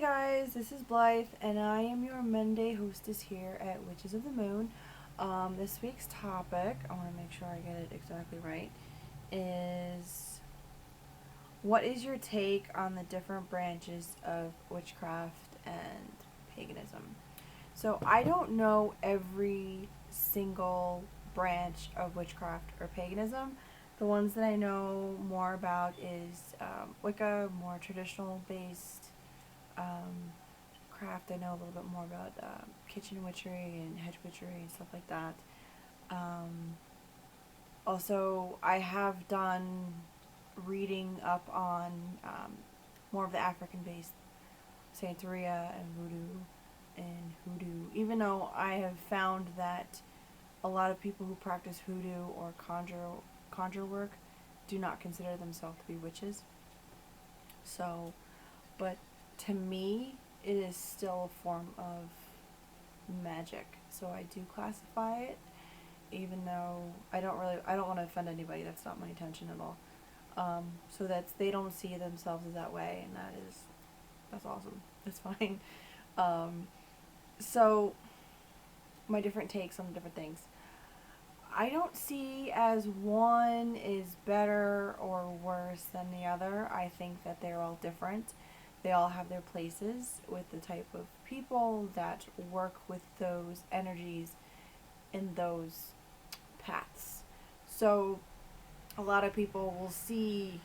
Guys, this is Blythe, and I am your Monday hostess here at Witches of the Moon. This week's topic, I want to make sure I get it exactly right, is what is your take on the different branches of witchcraft and paganism? So, I don't know every single branch of witchcraft or paganism. The ones that I know more about is Wicca, more traditional based um, craft. I know a little bit more about kitchen witchery and hedge witchery and stuff like that. Um, Also, I have done reading up on more of the African based Santeria and hoodoo, even though I have found that a lot of people who practice hoodoo or conjure work do not consider themselves to be witches. So, but to me, it is still a form of magic. So I do classify it, even though I don't want to offend anybody. That's not my intention at all. So that's they don't see themselves as that way, and that's awesome. That's fine. Um, so my different takes on different things. I don't see as one is better or worse than the other. I think that they're all different. They all have their places with the type of people that work with those energies in those paths. So, a lot of people will see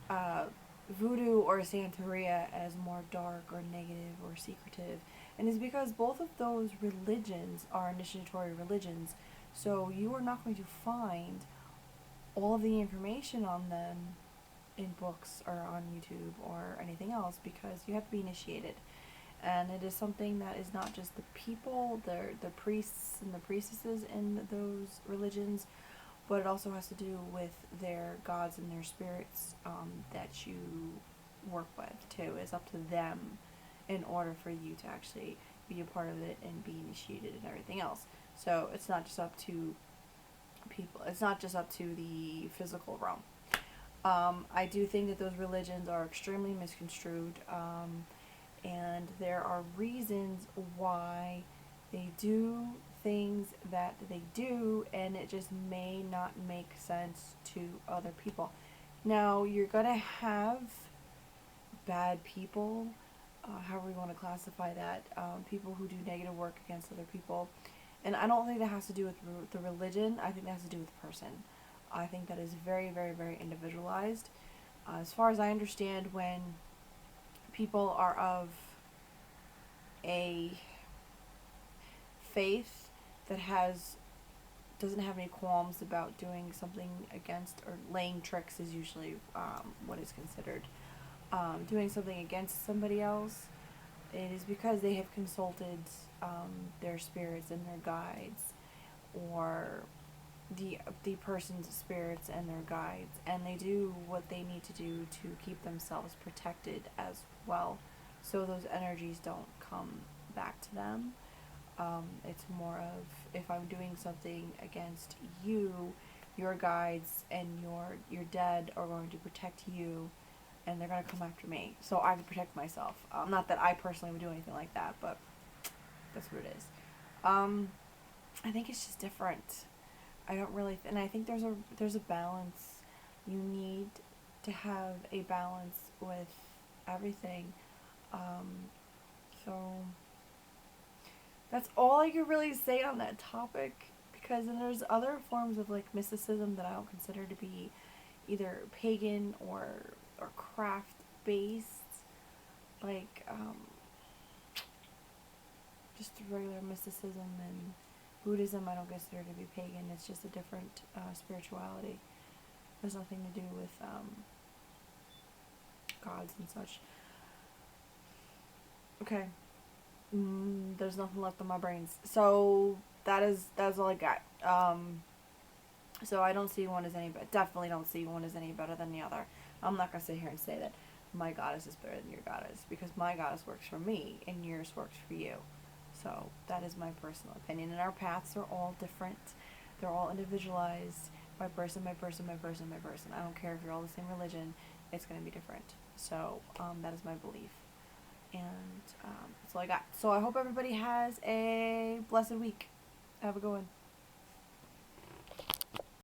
uh, voodoo or Santeria as more dark or negative or secretive. And it's because both of those religions are initiatory religions. So, you are not going to find all of the information on them in books or on YouTube or anything else because you have to be initiated. And it is something that is not just the people, the priests and the priestesses in those religions, but it also has to do with their gods and their spirits that you work with too. It's up to them in order for you to actually be a part of it and be initiated and everything else. So it's not just up to people. It's not just up to the physical realm. I do think that those religions are extremely misconstrued, and there are reasons why they do things that they do, and it just may not make sense to other people. Now, you're gonna have bad people, however you want to classify that, people who do negative work against other people. And I don't think that has to do with the religion, I think that has to do with the person. I think that is very, very, very individualized. As far as I understand, when people are of a faith that has doesn't have any qualms about doing something against or laying tricks is usually what is considered doing something against somebody else. It is because they have consulted their spirits and their guides, or the person's spirits and their guides, and they do what they need to do to keep themselves protected as well, so those energies don't come back to them. It's more of, if I'm doing something against you, your guides and your dead are going to protect you, and they're going to come after me. So I have to protect myself. Not that I personally would do anything like that, but that's what it is. I think it's just different. I don't really, and I think there's a balance. You need to have a balance with everything. Um, so that's all I could really say on that topic, because then there's other forms of like mysticism that I don't consider to be either pagan or craft based, like just regular mysticism and Buddhism. I don't consider to be pagan. It's just a different spirituality. It has nothing to do with gods and such. Okay. There's nothing left on my brains. So that's all I got. So I don't see one as any better. Definitely don't see one as any better than the other. I'm not gonna sit here and say that my goddess is better than your goddess, because my goddess works for me and yours works for you. So that is my personal opinion. And our paths are all different. They're all individualized by person, by person, by person, by person. I don't care if you're all the same religion. It's gonna be different. So that is my belief. And that's all I got. So I hope everybody has a blessed week. Have a good one.